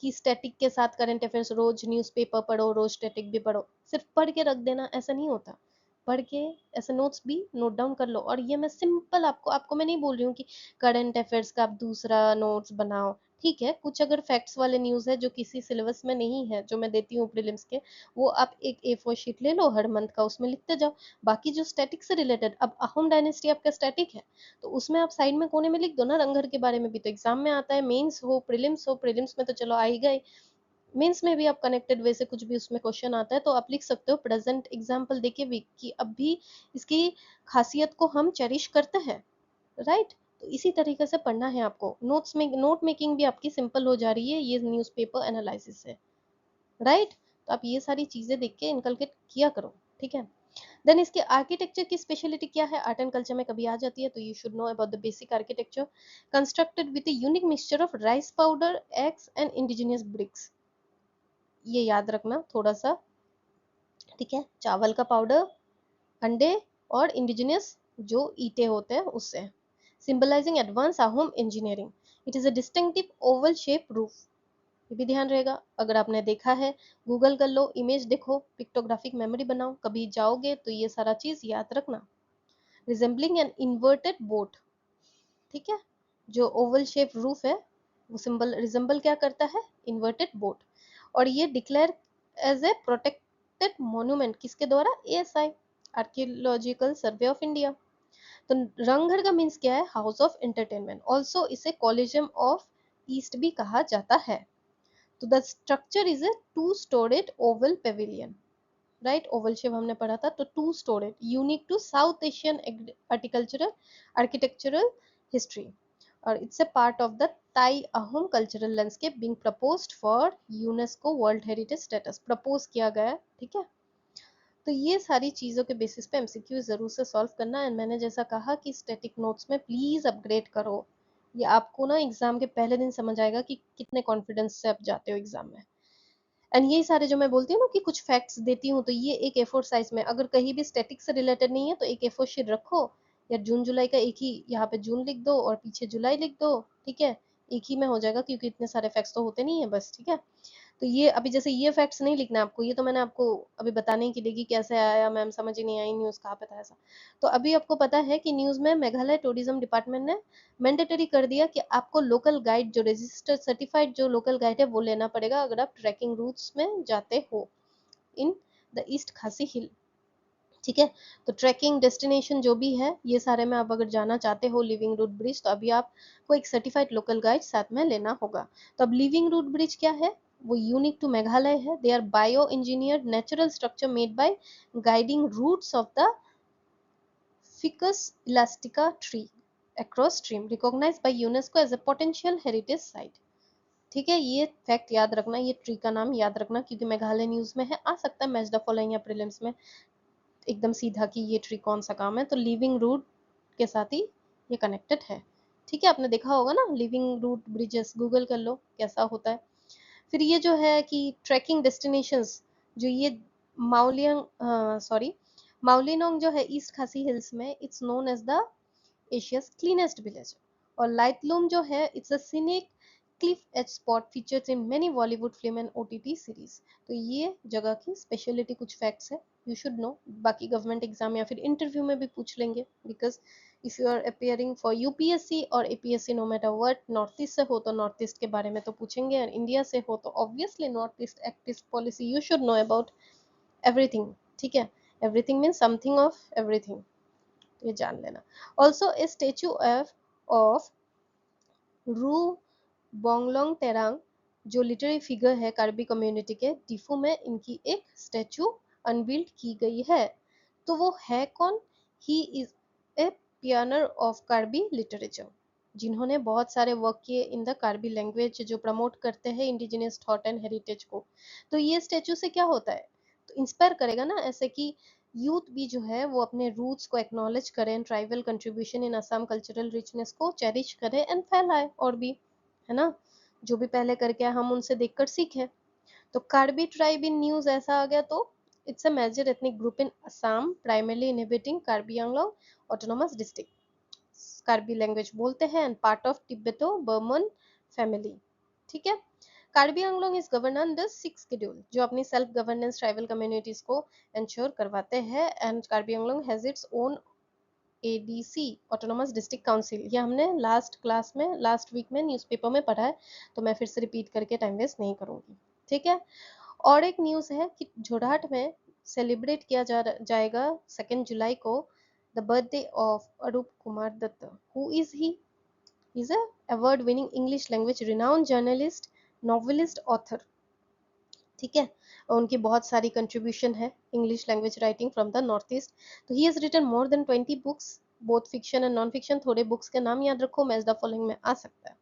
कि स्टैटिक के साथ करंट अफेयर्स रोज न्यूज़पेपर पढ़ो, रोज स्टैटिक भी पढ़ो, सिर्फ पढ़ के रख देना ऐसा नहीं होता। पढ़ के ऐसे नोट्स भी नोट डाउन कर लो। और ये मैं सिंपल आपको आपको मैं नहीं बोल रही हूँ कि करंट अफेयर्स का आप दूसरा नोट्स बनाओ। ठीक है, कुछ अगर फैक्ट्स वाले न्यूज है जो किसी सिलेबस में नहीं है, जो मैं देती हूँ प्रीलिम्स के, वो आप एक A4 शीट ले लो हर मंथ का, उसमें लिखते जाओ। बाकी जो स्टैटिक से रिलेटेड, अब अहोम डायनेस्टी आपका स्टैटिक है, तो उसमें आप साइड में कोने में लिख दो ना रंगघर के बारे में भी, तो एग्जाम में आता है, मेंस हो प्रीलिम्स हो, प्रीलिम्स में तो चलो आ ही गए, मेंस में भी आप कनेक्टेड वे से कुछ भी उसमें क्वेश्चन आता है तो आप लिख सकते हो प्रेजेंट एग्जाम्पल देके भी कि अब भी इसकी खासियत को हम चेरिश करते हैं, राइट? तो इसी तरीके से पढ़ना है आपको। नोट्स में नोट मेकिंग भी आपकी सिंपल हो जा रही है ये न्यूज़पेपर एनालिसिस से, राइट? तो आप ये सारी चीजें देख के इनकलकेट किया करो। ठीक है, देन इसके आर्किटेक्चर की स्पेशलिटी क्या है? आर्ट एंड कल्चर में कभी आ जाती है, तो you should know about the basic architecture. Constructed with a unique mixture of rice powder, eggs and indigenous bricks. ये याद रखना थोड़ा सा। ठीक है, चावल का पाउडर, अंडे और इंडिजिनियस जो ईटे होते हैं उससे। Symbolising advance home engineering. It is a distinctive Oval shape roof. ये भी ध्यान रहेगा, अगर आपने देखा है गूगल कर लो, इमेज देखो, पिक्टोग्राफिक मेमोरी बनाओ, कभी जाओगे तो ये सारा चीज याद रखना। Resembling an inverted boat. ठीक है, जो ओवल शेप रूफ है वो सिंबल रिजेंबल क्या करता है? Inverted boat. और ये declare as a protected monument किसके द्वारा? ASI, archaeological survey of India. तो रंगघर का मीन्स क्या है? हाउस ऑफ एंटरटेनमेंट, ऑल्सो इसे कॉलेजियम ऑफ ईस्ट भी कहा जाता है। तो the structure is a two storeyed oval pavilion, right? Oval shape हमने पढ़ा था, तो two storeyed, unique to south Asian architectural architectural history, और it's a part of the Thai Ahom cultural landscape being proposed for UNESCO World Heritage status, propose किया गया। ठीक है, तो ये सारी चीजों के बेसिस पे एमसीक्यू जरूर से सॉल्व करना है। मैंने जैसा कहा कि स्टैटिक नोट्स में प्लीज अपग्रेड करो, ये आपको ना एग्जाम के पहले दिन समझ आएगा कि कितने कॉन्फिडेंस से आप जाते हो एग्जाम में। एंड यही सारे जो मैं बोलती हूँ ना कि कुछ फैक्ट्स देती हूँ, तो ये एक A4 साइज में, अगर कहीं भी स्टैटिक से रिलेटेड नहीं है तो एक A4 शीट रखो, या जून जुलाई का एक ही यहाँ पे जून लिख दो और पीछे जुलाई लिख दो। ठीक है, एक ही में हो जाएगा क्योंकि इतने सारे फैक्ट्स तो होते नहीं है बस। ठीक है, तो ये अभी जैसे ये फैक्ट्स नहीं लिखना है आपको, ये तो मैंने आपको अभी बताने के लिए कि कैसे आया मैम, समझ ही नहीं आई न्यूज़ कहाँ पे था ऐसा। तो अभी आपको पता है कि न्यूज़ में मेघालय टूरिज्म डिपार्टमेंट ने मैंडेटरी कर दिया कि आपको लोकल गाइड, जो रजिस्टर्ड सर्टिफाइड जो लोकल गाइड है वो लेना पड़ेगा अगर आप ट्रैकिंग रूट्स में जाते हो इन द ईस्ट खासी हिल। ठीक है, तो ट्रैकिंग डेस्टिनेशन जो भी है ये सारे में आप अगर जाना चाहते हो लिविंग रूट ब्रिज, तो अभी आपको एक सर्टिफाइड लोकल गाइड साथ में लेना होगा। तो अब लिविंग रूट ब्रिज क्या है? वो यूनिक टू मेघालय है। They are bio engineered natural structure made by guiding roots of the ficus elastica tree across stream, recognized by UNESCO as a potential heritage site। ठीक है, ये फैक्ट याद रखना, ये ट्री का नाम याद रखना, क्योंकि मेघालय न्यूज में है, आ सकता है मैच द फॉलोइंग या प्रीलिम्स में एकदम सीधा कि ये ट्री कौन सा काम है, तो लिविंग रूट के साथ ही ये कनेक्टेड है। ठीक है, आपने देखा होगा ना लिविंग रूट ब्रिजेस, गूगल कर लो कैसा होता है। फिर ये जो है कि ट्रैकिंग डेस्टिनेशंस, जो ये माउलिनोंग जो है ईस्ट खासी हिल्स में, it's known as the Asia's cleanest village. और लाइटलूम जो है it's a scenic cliff edge spot features in many Bollywood film and OTT series. तो ये जगह की स्पेशलिटी, कुछ फैक्ट्स है यू शुड नो। बाकी गवर्नमेंट एग्जाम या फिर इंटरव्यू में भी पूछ लेंगे, because if you are appearing for UPSC और APSC, no matter what, north east से हो तो नॉर्थ ईस्ट के बारे में तो पूछेंगे, और इंडिया से हो तो obviously north east act east policy you should know about everything. ठीक है, everything mean something of everything, ये जान लेना। ऑल्सो ए स्टेचू ऑफ रू बोंगलोंग टेरांग, जो लिटरेरी फिगर है कार्बी कम्युनिटी के, डिफू में इनकी एक स्टेचू अनवील्ड की गई है। तो वो है कौन? He is a pioneer of Karbi literature, जिन्होंने बहुत सारे वर्क किए इन द कार्बी लैंग्वेज, जो प्रमोट करते हैं इंडिजिनियस थॉट एंड हेरिटेज को। तो ये स्टेचू से क्या होता है, तो इंस्पायर करेगा ना, ऐसे कि यूथ भी जो है वो अपने रूट्स को एक्नॉलेज करें, tribal contribution in Assam cultural richness को चेरिश करें एंड फैलाए, और भी है ना, जो भी पहले करके हम उनसे देखकर सीखें। तो कार्बी ट्राइब इन न्यूज ऐसा आ गया, तो it's a major ethnic group in Assam primarily inhibiting Karbi Anglong autonomous district, Karbi language बोलते हैं, and part of Tibeto Burman family. ठीक है, Karbi Anglong is govern under 6 schedule, जो अपनी सेल्फ गवर्नेंस ट्राइबल कम्युनिटीज को इंश्योर करवाते हैं, and Karbi Anglong has its own ADC autonomous district council. ये हमने लास्ट क्लास में, लास्ट वीक में न्यूज़पेपर में पढ़ा है, तो मैं फिर से रिपीट करके टाइम वेस्ट नहीं करूंगी। ठीक है, और एक न्यूज़ है कि जोरहाट में सेलिब्रेट किया जाएगा 2 जुलाई को the birthday of Arup Kumar Dutta. Who is he? Is a award winning English language renowned journalist, novelist, author. ठीक है, और उनकी बहुत सारी कंट्रीब्यूशन है English language writing from the north east. तो he has written more than 20 books, both fiction and non fiction. थोड़े books के नाम याद रखो, मैच द फॉलोइंग में आ सकता है।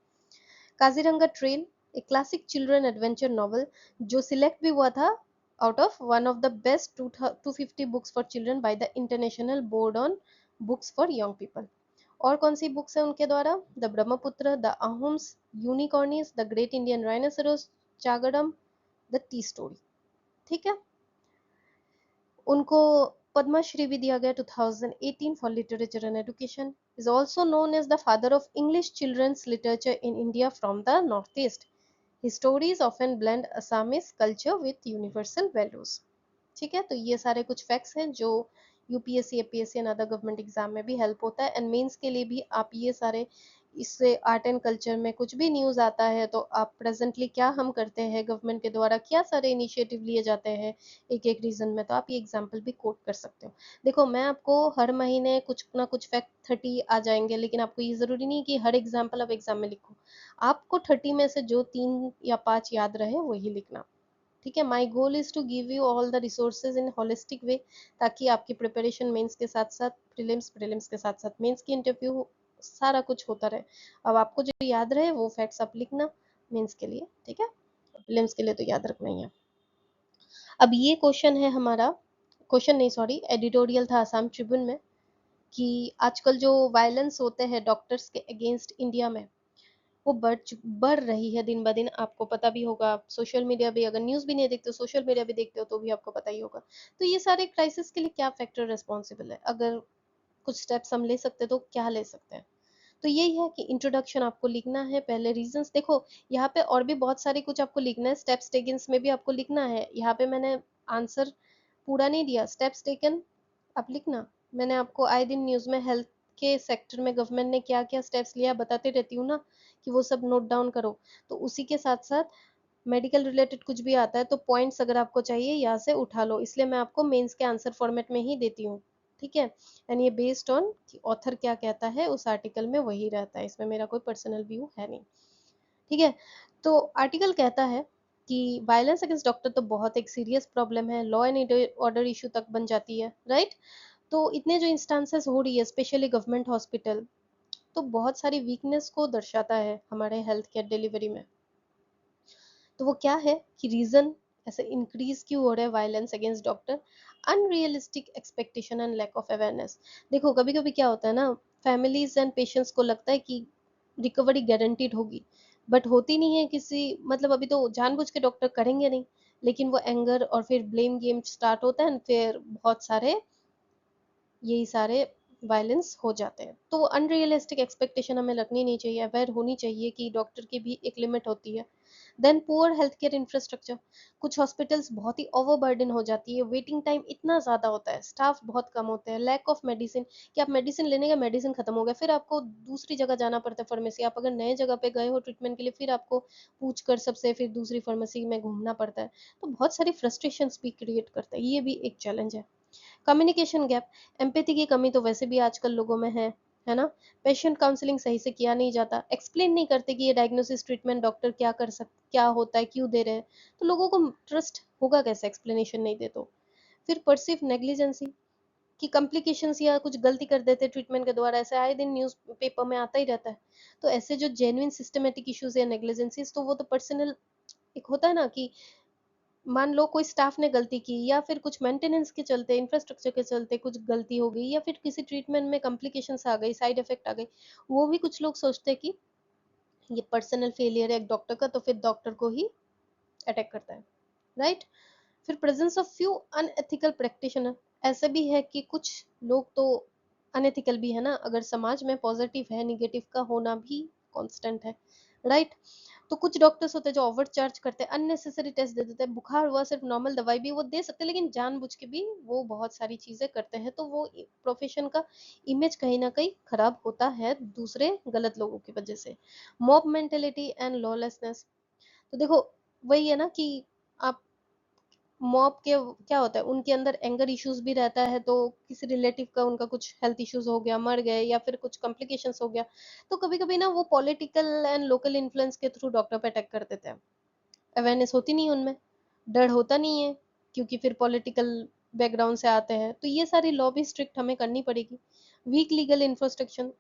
Kaziranga trail, a classic children adventure novel, जो सिलेक्ट भी हुआ था out of one of the best 250 books for children by the international board on books for young people. और कौन सी बुक्स है उनके द्वारा? The Brahmaputra, the Ahoms, unicornis, the great Indian rhinoceros, चागडम, द टी स्टोरी। ठीक है, उनको पद्मश्री भी दिया गया 2018 for literature and education. Is also known as the father of English children's literature in India from the north east. His stories often blend Assamese culture with universal values। ठीक है, तो ये सारे कुछ फैक्ट्स हैं जो UPSC, APSC and other government exam में भी हेल्प होता है, एंड मेंस के लिए भी आप ये सारे, इससे आर्ट एंड कल्चर में कुछ भी न्यूज आता है तो आप प्रेजेंटली क्या हम करते हैं, गवर्नमेंट के द्वारा क्या सारे इनिशिएटिव लिए जाते हैं एक एक रीजन में, तो आप ये एग्जाम्पल भी कोट कर सकते हो। देखो, मैं आपको हर महीने कुछ ना कुछ फैक्ट 30 आ जाएंगे, लेकिन आपको ये जरूरी नहीं कि हर एग्जाम्पल आप एग्जाम में लिखो। आपको 30 में से जो 3 या 5 याद रहे वही लिखना। ठीक है, my goal is to give you all the resources in holistic way, ताकि आपकी प्रिपरेशन मेंस के साथ साथ प्रीलिम्स, प्रीलिम्स के साथ साथ मेंस की इंटरव्यू, सारा कुछ होता रहे। अब आपको जो याद रहे वो फैक्ट्स आप लिखना मेंस के लिए। ठीक है, प्रीलिम्स के लिए तो याद रखना ही है। अब ये क्वेश्चन है हमारा, क्वेश्चन नहीं सॉरी, एडिटोरियल था असम ट्रिब्यून में, कि आजकल जो वायलेंस होते हैं डॉक्टर्स के अगेंस्ट इंडिया में, वो बढ़ रही है दिन ब दिन। आपको पता भी होगा, आप सोशल मीडिया भी, अगर न्यूज़ भी नहीं देखते हो, सोशल मीडिया भी देखते हो, तो भी आपको पता ही होगा। तो ये सारे क्राइसिस के लिए क्या फैक्टर रिस्पॉन्सिबल है? अगर कुछ स्टेप्स हम ले सकते हैं तो क्या ले सकते हैं? तो यही है कि इंट्रोडक्शन आपको लिखना है, पहले रीजंस देखो, यहाँ पे और भी बहुत सारे कुछ आपको लिखना है, स्टेप्स टेकन में भी आपको लिखना है। यहाँ पे मैंने आंसर पूरा नहीं दिया, स्टेप्स टेकन आप लिखना। मैंने आपको आए दिन न्यूज में हेल्थ के सेक्टर में गवर्नमेंट ने क्या क्या स्टेप्स लिया बताते रहती हूँ ना, कि वो सब नोट डाउन करो। तो उसी के साथ साथ मेडिकल रिलेटेड कुछ भी आता है तो पॉइंट्स अगर आपको चाहिए यहाँ से उठा लो, इसलिए मैं आपको मेंस के आंसर फॉर्मेट में ही देती हूँ। ठीक है, एंड ये बेस्ड ऑन कि ऑथर क्या कहता है उस आर्टिकल में वही रहता है, इसमें मेरा कोई पर्सनल व्यू है नहीं। ठीक है, तो आर्टिकल कहता है कि वायलेंस अगेंस्ट डॉक्टर तो बहुत एक सीरियस प्रॉब्लम है, लॉ एंड ऑर्डर इशू तक बन जाती है, राइट। तो इतने जो इंस्टांसेस हो रही है स्पेशली गवर्नमेंट हॉस्पिटल, तो बहुत सारी वीकनेस को दर्शाता है हमारे हेल्थ केयर डिलीवरी में। तो वो क्या है कि रीजन ऐसे इंक्रीज क्यों हो रहा है violence against doctor? Unrealistic expectation and lack of awareness. देखो कभी कभी क्या होता है ना, फैमिलीज एंड पेशेंट्स को लगता है कि रिकवरी गारंटीड होगी, बट होती नहीं है किसी, मतलब अभी तो जानबूझ के डॉक्टर करेंगे नहीं, लेकिन वो एंगर और फिर ब्लेम गेम स्टार्ट होता है, फिर बहुत सारे यही सारे वायलेंस हो जाते हैं। तो अनरियलिस्टिक एक्सपेक्टेशन हमें रखनी नहीं चाहिए, अवेयर होनी चाहिए कि डॉक्टर की भी एक लिमिट होती है। Then poor health care infrastructure. कुछ हॉस्पिटल्स बहुत ही ओवरबर्डन हो जाती है, वेटिंग टाइम इतना ज़्यादा होता है, स्टाफ बहुत कम होते हैं, लैक ऑफ मेडिसिन, कि आप मेडिसिन लेने गए, मेडिसिन खत्म हो गया, फिर आपको दूसरी जगह जाना पड़ता है फार्मेसी, आप अगर नए जगह पे गए हो ट्रीटमेंट के लिए, फिर आपको पूछ कर सबसे फिर दूसरी फार्मेसी में घूमना पड़ता है। तो बहुत सारी फ्रस्ट्रेशंस भी क्रिएट करता है, ये भी एक चैलेंज है। कम्युनिकेशन गैप, एम्पैथी की कमी तो वैसे भी आजकल लोगों में है ना? पेशेंट काउंसलिंग सही से किया नहीं जाता, एक्सप्लेन नहीं करते कि ये डायग्नोसिस ट्रीटमेंट डॉक्टर क्या होता है, क्यों दे रहे हैं, तो लोगों को ट्रस्ट होगा कैसे एक्सप्लेनेशन नहीं दे तो? फिर परसिव नेग्लिजेंसी, कि कॉम्प्लिकेशंस या कुछ गलती कर देते ट्रीटमेंट के द्वारा, ऐसे आए दिन न्यूज पेपर में आता ही रहता है। तो ऐसे जो जेन्युइन सिस्टमेटिक इश्यूज या नेग्लिजेंसीज, तो वो तो पर्सनल, एक होता है ना कि मान लो कोई स्टाफ ने गलती की, या फिर कुछ मेंटेनेंस के चलते, इंफ्रास्ट्रक्चर के चलते कुछ गलती हो गई, या फिर किसी ट्रीटमेंट में कॉम्प्लिकेशंस आ गई, साइड इफेक्ट आ गई, वो भी कुछ लोग सोचते हैं कि ये पर्सनल फेलियर है एक डॉक्टर का, तो फिर डॉक्टर को ही अटैक करता है, राइट? फिर presence of few unethical practitioner, ऐसे भी है कि कुछ लोग तो अनएथिकल भी है ना, अगर समाज में पॉजिटिव है, निगेटिव का होना भी कांस्टेंट है, राइट? तो कुछ डॉक्टर्स होते हैं जो ओवर चार्ज करते हैं, अननेसेसरी टेस्ट दे देते हैं, बुखार हुआ सिर्फ नॉर्मल दवाई भी वो दे सकते हैं, लेकिन जानबूझ के भी वो बहुत सारी चीजें करते हैं, तो वो प्रोफेशन का इमेज कहीं ना कहीं खराब होता है दूसरे गलत लोगों की वजह से। मॉब मेंटेलिटी एंड लॉलेसनेस, तो देखो वही है ना कि आप मॉब के क्या होता है, उनके अंदर एंगर इश्यूज भी रहता है, तो किसी रिलेटिव का उनका कुछ हेल्थ इश्यूज हो गया, मर गए, या फिर कुछ कॉम्प्लिकेशंस हो गया, तो कभी कभी ना वो पॉलिटिकल एंड लोकल इन्फ्लुएंस के थ्रू डॉक्टर पे अटैक कर देते हैं। अवेयरनेस होती नहीं उनमें, डर होता नहीं है, क्योंकि फिर पॉलिटिकल बैकग्राउंड से आते हैं, तो ये सारी लॉ भी स्ट्रिक्ट हमें करनी पड़ेगी। Weak legal infrastructure,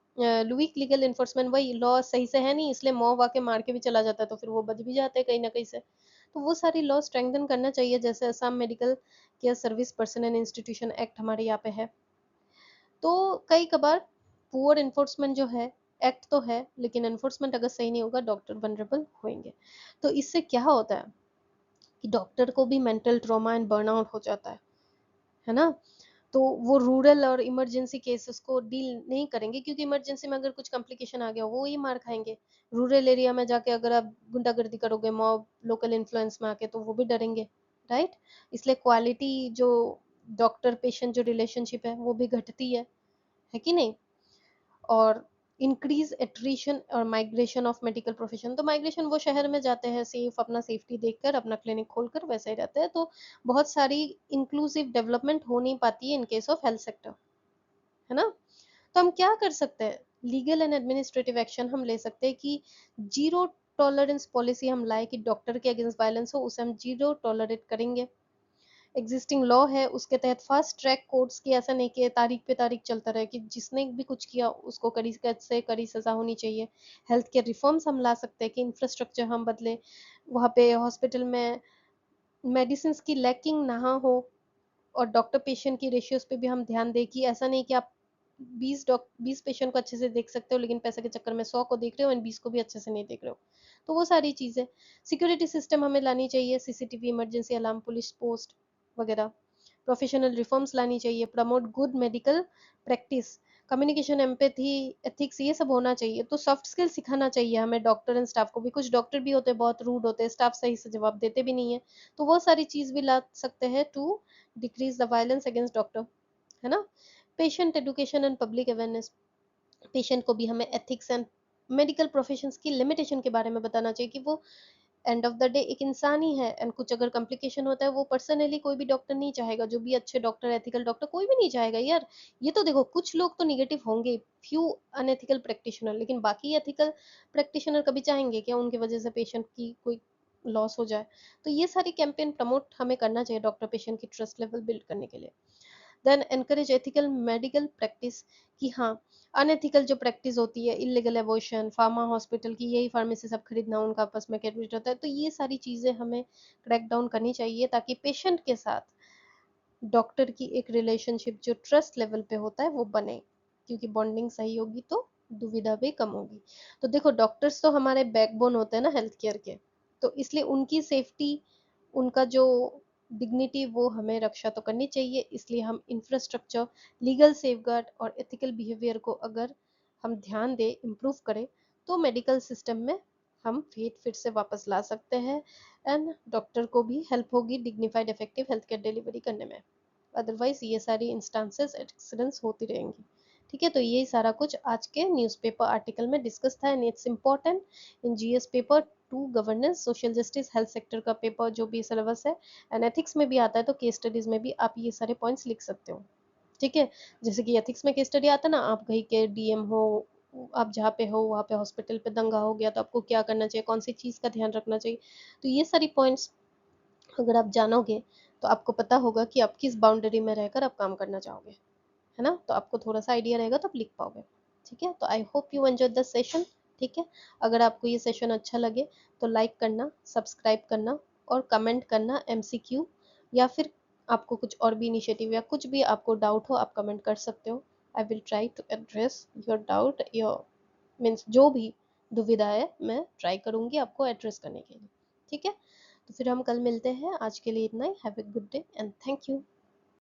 weak legal enforcement, वही लॉ सही से है नहीं, इसलिए मॉब आके मार के भी चला जाता है, तो फिर वो बच भी जाते हैं कहीं ना कहीं से। तो वो सारी लॉ स्ट्रेंथन करना चाहिए, जैसे Assam medical care service person and institution act हमारे यहाँ पे है। तो कई कबार पुअर इन्फोर्समेंट जो है, एक्ट तो है, लेकिन एनफोर्समेंट अगर सही नहीं होगा, डॉक्टर वनरेबल होंगे। तो इससे क्या होता है कि डॉक्टर को भी मेंटल ट्रॉमा एंड बर्नआउट हो जाता है ना? तो वो रूरल और इमरजेंसी केसेस को डील नहीं करेंगे, क्योंकि इमरजेंसी में अगर कुछ कॉम्प्लिकेशन आ गया वो ही मार खाएंगे। रूरल एरिया में जाके अगर आप गुंडागर्दी करोगे मॉब लोकल इन्फ्लुएंस में आके, तो वो भी डरेंगे, राइट? इसलिए क्वालिटी जो डॉक्टर पेशेंट जो रिलेशनशिप है वो भी घटती है कि नहीं? और इंक्रीज एट्रिशन और माइग्रेशन ऑफ मेडिकल प्रोफेशन, तो माइग्रेशन वो शहर में जाते हैं सेफ, अपना सेफ्टी देखकर अपना क्लिनिक खोलकर वैसे ही रहते हैं, तो बहुत सारी इंक्लूसिव डेवलपमेंट हो नहीं पाती है in case of health sector, है ना? तो हम क्या कर सकते हैं? लीगल एंड एडमिनिस्ट्रेटिव एक्शन हम ले सकते हैं कि जीरो टॉलरेंस पॉलिसी हम लाए कि डॉक्टर के अगेंस्ट वायलेंस हो उसे हम जीरो टॉलरेट करेंगे। एग्जिस्टिंग लॉ है उसके तहत फास्ट ट्रैक कोर्ट्स की, ऐसा नहीं कि तारीख पे तारीख चलता रहे, कि जिसने भी कुछ किया उसको कड़ी से कड़ी सजा होनी चाहिए। हेल्थ केयर रिफॉर्म्स हम ला सकते हैं कि इंफ्रास्ट्रक्चर हम बदले, वहाँ पे हॉस्पिटल में मेडिसिन की लैकिंग ना हो, और डॉक्टर पेशेंट की रेशियोज पे भी हम ध्यान दें, कि ऐसा नहीं कि आप 20 पेशेंट को अच्छे से देख सकते हो, लेकिन पैसे के चक्कर में 100 को देख रहे हो एंड 20 को भी अच्छे से नहीं देख रहे हो। तो वो सारी चीजें, सिक्योरिटी सिस्टम हमें लानी चाहिए, CCTV, emergency alarm, police post वगैरह। प्रोफेशनल रिफॉर्म्स लानी चाहिए, promote good medical practice, communication, empathy, ethics, ये सब होना चाहिए। तो सॉफ्ट स्किल सिखाना चाहिए हमें डॉक्टर एंड स्टाफ को भी। कुछ डॉक्टर भी होते हैं बहुत रूड होते हैं, स्टाफ सही से जवाब देते भी नहीं है, तो वो सारी चीज भी ला सकते हैं to decrease the violence against doctor, है ना? Patient education and public awareness, patient को भी हमें एथिक्स एंड मेडिकल प्रोफेशंस की लिमिटेशन के बारे में बताना चाहिए, कि वो एंड ऑफ द डे एक इंसान ही है, एंड कुछ अगर कॉम्प्लिकेशन होता है, वो पर्सनली कोई भी डॉक्टर नहीं चाहेगा, जो भी अच्छे डॉक्टर, एथिकल डॉक्टर, कोई भी नहीं चाहेगा यार। ये तो देखो कुछ लोग तो निगेटिव होंगे, फ्यू अनएथिकल प्रैक्टिशनर, लेकिन बाकी एथिकल प्रैक्टिशनर कभी चाहेंगे क्या उनकी वजह से पेशेंट की कोई लॉस हो जाए? तो ये सारी कैंपेन प्रमोट हमें करना चाहिए डॉक्टर पेशेंट की ट्रस्ट लेवल बिल्ड करने के लिए। Then encourage ethical medical practice, कि हाँ अनएथिकल जो प्रैक्टिस होती है, इलीगल एबॉर्शन, फार्मा हॉस्पिटल की यही फार्मेसी सब खरीदना, उनका आपस में कैटरेट होता है, तो ये सारी चीजें हमें क्रैक डाउन करनी चाहिए ताकि पेशेंट के साथ डॉक्टर की एक रिलेशनशिप जो ट्रस्ट लेवल पे होता है वो बने, क्योंकि बॉन्डिंग सही होगी तो दुविधा भी कम होगी। तो देखो डॉक्टर्स तो हमारे बैकबोन होते हैं ना हेल्थ केयर के, तो इसलिए उनकी सेफ्टी, उनका जो डिग्निटी वो हमें रक्षा तो करनी चाहिए, इसलिए हम इंफ्रास्ट्रक्चर, लीगल सेफगार्ड और एथिकल बिहेवियर को अगर हम ध्यान दें, इम्प्रूव करें, तो मेडिकल सिस्टम में हम फेथ फिर से वापस ला सकते हैं, एंड डॉक्टर को भी हेल्प होगी dignified effective health care delivery करने में। अदरवाइज ये सारी इंस्टांसेस एक्सीडेंट्स होती रहेंगी। ठीक है, तो यही सारा कुछ आज के न्यूज़पेपर आर्टिकल में डिस्कस था, and it's important in GS paper two, governance, social justice, health sector का पेपर जो भी सिलेबस है, एंड एथिक्स में भी आता है, तो केस स्टडीज में भी आप ये सारे पॉइंट्स लिख सकते हो। ठीक है, जैसे कि एथिक्स में केस स्टडी आता है ना, आप कहीं के डीएम हो, आप जहाँ पे हो वहाँ पे हॉस्पिटल पे दंगा हो गया तो आपको क्या करना चाहिए, कौन सी चीज़ का ध्यान रखना चाहिए, तो ये सारी पॉइंट्स अगर आप जानोगे तो आपको पता होगा कि आप किस बाउंड्री में रहकर आप काम करना चाहोगे, है ना, तो आपको थोड़ा सा आइडिया रहेगा तो आप लिख पाओगे। ठीक है, तो I hope you enjoy this session. ठीक है, अगर आपको ये सेशन अच्छा लगे तो लाइक करना, सब्सक्राइब करना और कमेंट करना एमसीक्यू, या फिर आपको कुछ और भी इनिशिएटिव या कुछ भी आपको डाउट हो आप कमेंट कर सकते हो। I will try to address your doubt, your means जो भी दुविधा है मैं ट्राई करूंगी आपको एड्रेस करने के लिए। ठीक है, तो फिर हम कल मिलते हैं, आज के लिए इतना ही। Have a good day and thank you.